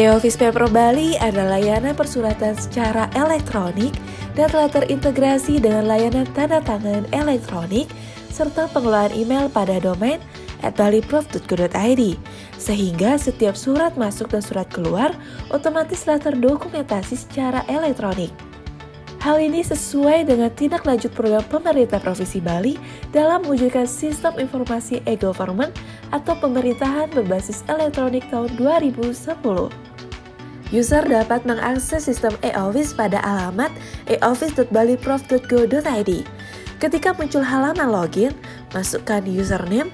e-Office Paper Bali adalah layanan persuratan secara elektronik dan telah terintegrasi dengan layanan tanda tangan elektronik serta pengelolaan email pada domain @baliprof.go.id, sehingga setiap surat masuk dan surat keluar otomatis telah terdokumentasi secara elektronik. Hal ini sesuai dengan tindak lanjut program pemerintah Provinsi Bali dalam mewujudkan sistem informasi e-government atau pemerintahan berbasis elektronik tahun 2010. User dapat mengakses sistem e-Office pada alamat eoffice.baliprof.go.id. Ketika muncul halaman login, masukkan username,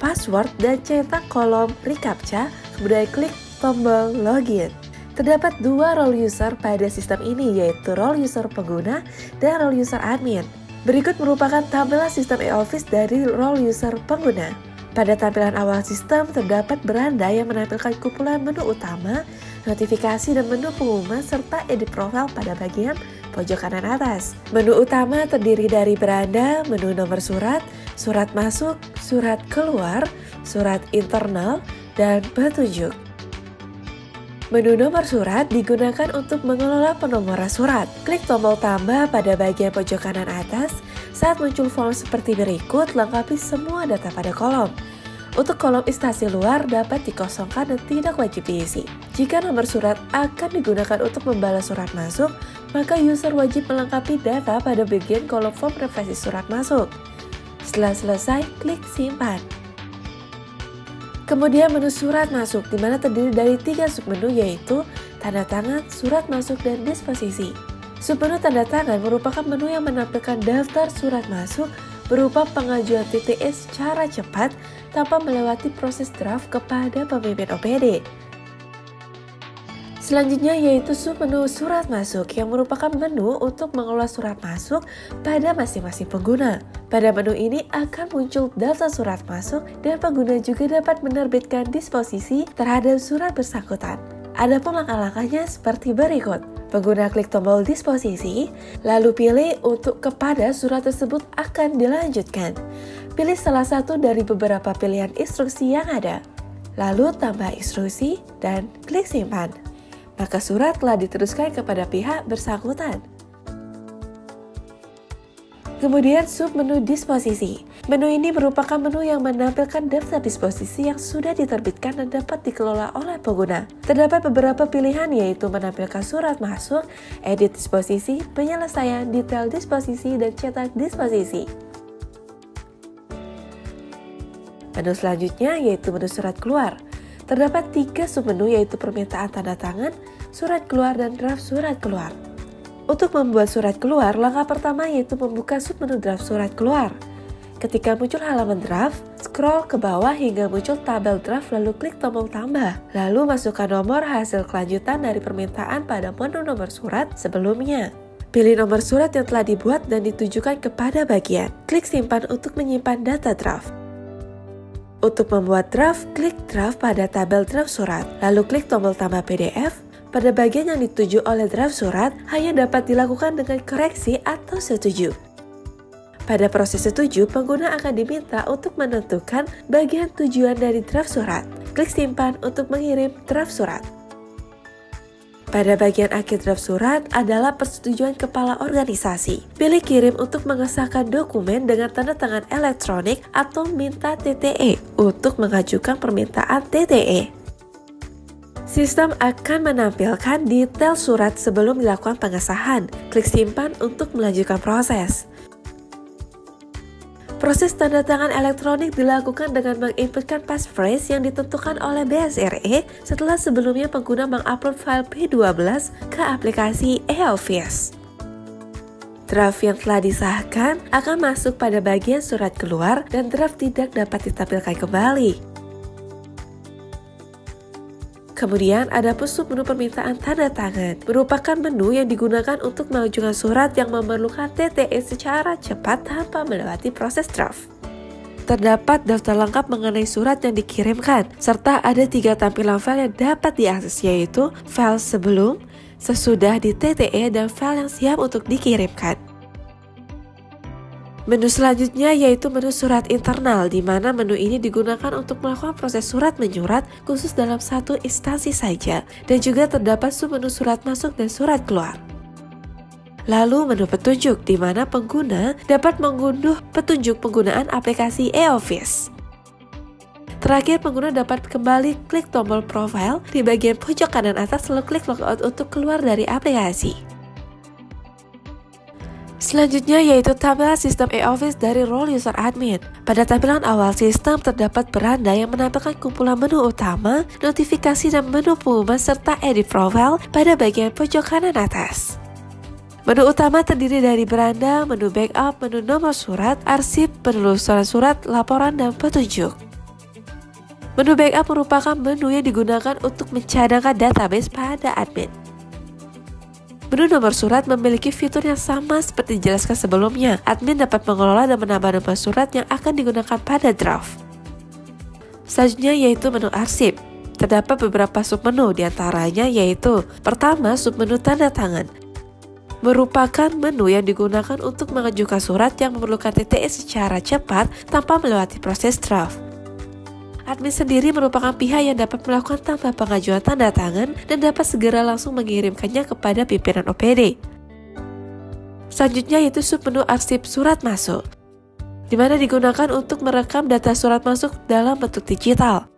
password, dan cetak kolom reCAPTCHA, kemudian klik tombol login. Terdapat dua role user pada sistem ini, yaitu role user pengguna dan role user admin. Berikut merupakan tampilan sistem e-Office dari role user pengguna. Pada tampilan awal sistem terdapat beranda yang menampilkan kumpulan menu utama, notifikasi dan menu pengumuman serta edit profile pada bagian pojok kanan atas. Menu utama terdiri dari beranda, menu nomor surat, surat masuk, surat keluar, surat internal, dan petunjuk. Menu nomor surat digunakan untuk mengelola penomoran surat. Klik tombol tambah pada bagian pojok kanan atas. Saat muncul form seperti berikut, lengkapi semua data pada kolom. Untuk kolom instansi luar dapat dikosongkan dan tidak wajib diisi. Jika nomor surat akan digunakan untuk membalas surat masuk, maka user wajib melengkapi data pada bagian kolom form revisi surat masuk. Setelah selesai, klik simpan. Kemudian menu surat masuk, di mana terdiri dari 3 submenu, yaitu tanda tangan, surat masuk, dan disposisi. Submenu tanda tangan merupakan menu yang menampilkan daftar surat masuk berupa pengajuan TTE secara cepat tanpa melewati proses draft kepada pemimpin OPD. Selanjutnya yaitu submenu surat masuk yang merupakan menu untuk mengelola surat masuk pada masing-masing pengguna. Pada menu ini akan muncul daftar surat masuk dan pengguna juga dapat menerbitkan disposisi terhadap surat bersangkutan. Adapun langkah-langkahnya seperti berikut. Pengguna klik tombol disposisi, lalu pilih untuk kepada surat tersebut akan dilanjutkan. Pilih salah satu dari beberapa pilihan instruksi yang ada. Lalu tambah instruksi dan klik simpan. Maka surat telah diteruskan kepada pihak bersangkutan. Kemudian submenu disposisi. Menu ini merupakan menu yang menampilkan daftar disposisi yang sudah diterbitkan dan dapat dikelola oleh pengguna. Terdapat beberapa pilihan, yaitu menampilkan surat masuk, edit disposisi, penyelesaian, detail disposisi, dan cetak disposisi. Menu selanjutnya yaitu menu surat keluar. Terdapat 3 submenu, yaitu permintaan tanda tangan, surat keluar, dan draft surat keluar. Untuk membuat surat keluar, langkah pertama yaitu membuka submenu draft surat keluar. Ketika muncul halaman draft, scroll ke bawah hingga muncul tabel draft lalu klik tombol tambah. Lalu masukkan nomor hasil kelanjutan dari permintaan pada menu nomor surat sebelumnya. Pilih nomor surat yang telah dibuat dan ditujukan kepada bagian. Klik simpan untuk menyimpan data draft. Untuk membuat draft, klik draft pada tabel draft surat, lalu klik tombol tambah PDF. Pada bagian yang dituju oleh draft surat, hanya dapat dilakukan dengan koreksi atau setuju. Pada proses setuju, pengguna akan diminta untuk menentukan bagian tujuan dari draft surat. Klik simpan untuk mengirim draft surat. Pada bagian akhir draft surat adalah persetujuan kepala organisasi. Pilih kirim untuk mengesahkan dokumen dengan tanda tangan elektronik atau minta TTE untuk mengajukan permintaan TTE. Sistem akan menampilkan detail surat sebelum dilakukan pengesahan. Klik simpan untuk melanjutkan proses. Proses tanda tangan elektronik dilakukan dengan menginputkan passphrase yang ditentukan oleh BSRE setelah sebelumnya pengguna mengupload file P12 ke aplikasi e-Office. Draft yang telah disahkan akan masuk pada bagian surat keluar dan draft tidak dapat ditampilkan kembali. Kemudian ada submenu permintaan tanda tangan, merupakan menu yang digunakan untuk mengajukan surat yang memerlukan TTE secara cepat tanpa melewati proses draft. Terdapat daftar lengkap mengenai surat yang dikirimkan, serta ada 3 tampilan file yang dapat diakses, yaitu file sebelum, sesudah di TTE, dan file yang siap untuk dikirimkan. Menu selanjutnya yaitu menu surat internal, di mana menu ini digunakan untuk melakukan proses surat menyurat khusus dalam satu instansi saja, dan juga terdapat submenu surat masuk dan surat keluar. Lalu menu petunjuk, di mana pengguna dapat mengunduh petunjuk penggunaan aplikasi e-Office. Terakhir, pengguna dapat kembali klik tombol profile di bagian pojok kanan atas lalu klik logout untuk keluar dari aplikasi. Selanjutnya yaitu tampilan sistem e-Office dari role user admin. Pada tampilan awal sistem terdapat beranda yang menampilkan kumpulan menu utama, notifikasi dan menu pengumuman serta edit profile pada bagian pojok kanan atas. Menu utama terdiri dari beranda, menu backup, menu nomor surat, arsip, penelusuran surat, laporan, dan petunjuk. Menu backup merupakan menu yang digunakan untuk mencadangkan database pada admin. Menu nomor surat memiliki fitur yang sama seperti dijelaskan sebelumnya. Admin dapat mengelola dan menambah nomor surat yang akan digunakan pada draft. Selanjutnya yaitu menu arsip. Terdapat beberapa submenu, diantaranya yaitu pertama, submenu tanda tangan. Merupakan menu yang digunakan untuk mengajukan surat yang memerlukan TTE secara cepat tanpa melewati proses draft. Admin sendiri merupakan pihak yang dapat melakukan tanpa pengajuan tanda tangan dan dapat segera langsung mengirimkannya kepada pimpinan OPD. Selanjutnya yaitu submenu arsip surat masuk, di mana digunakan untuk merekam data surat masuk dalam bentuk digital.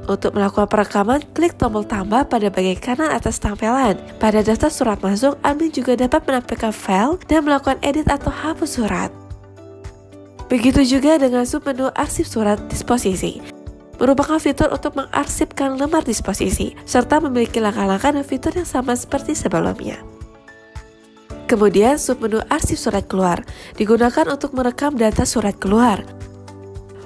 Untuk melakukan perekaman, klik tombol tambah pada bagian kanan atas tampilan. Pada daftar surat masuk, admin juga dapat menampilkan file dan melakukan edit atau hapus surat. Begitu juga dengan submenu arsip surat disposisi. Merupakan fitur untuk mengarsipkan lembar disposisi, serta memiliki langkah-langkah dan fitur yang sama seperti sebelumnya. Kemudian submenu arsip surat keluar, digunakan untuk merekam data surat keluar.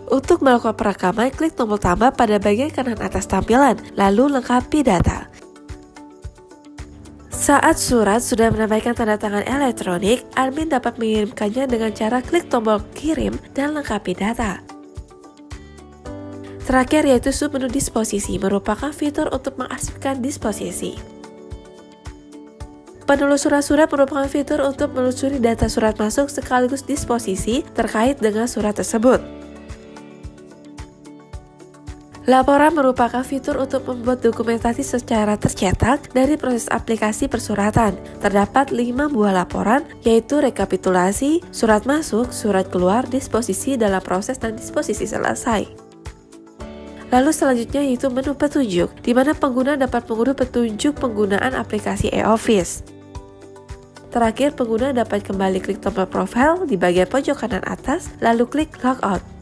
Untuk melakukan perekaman, klik tombol tambah pada bagian kanan atas tampilan, lalu lengkapi data. Saat surat sudah menambahkan tanda tangan elektronik, admin dapat mengirimkannya dengan cara klik tombol kirim dan lengkapi data. Terakhir yaitu submenu disposisi, merupakan fitur untuk mengarsipkan disposisi. Penelusuran surat merupakan fitur untuk menelusuri data surat masuk sekaligus disposisi terkait dengan surat tersebut. Laporan merupakan fitur untuk membuat dokumentasi secara tercetak dari proses aplikasi persuratan. Terdapat 5 buah laporan, yaitu rekapitulasi, surat masuk, surat keluar, disposisi dalam proses, dan disposisi selesai. Lalu selanjutnya yaitu menu petunjuk, di mana pengguna dapat mengunduh petunjuk penggunaan aplikasi e-Office. Terakhir, pengguna dapat kembali klik tombol profile di bagian pojok kanan atas, lalu klik logout.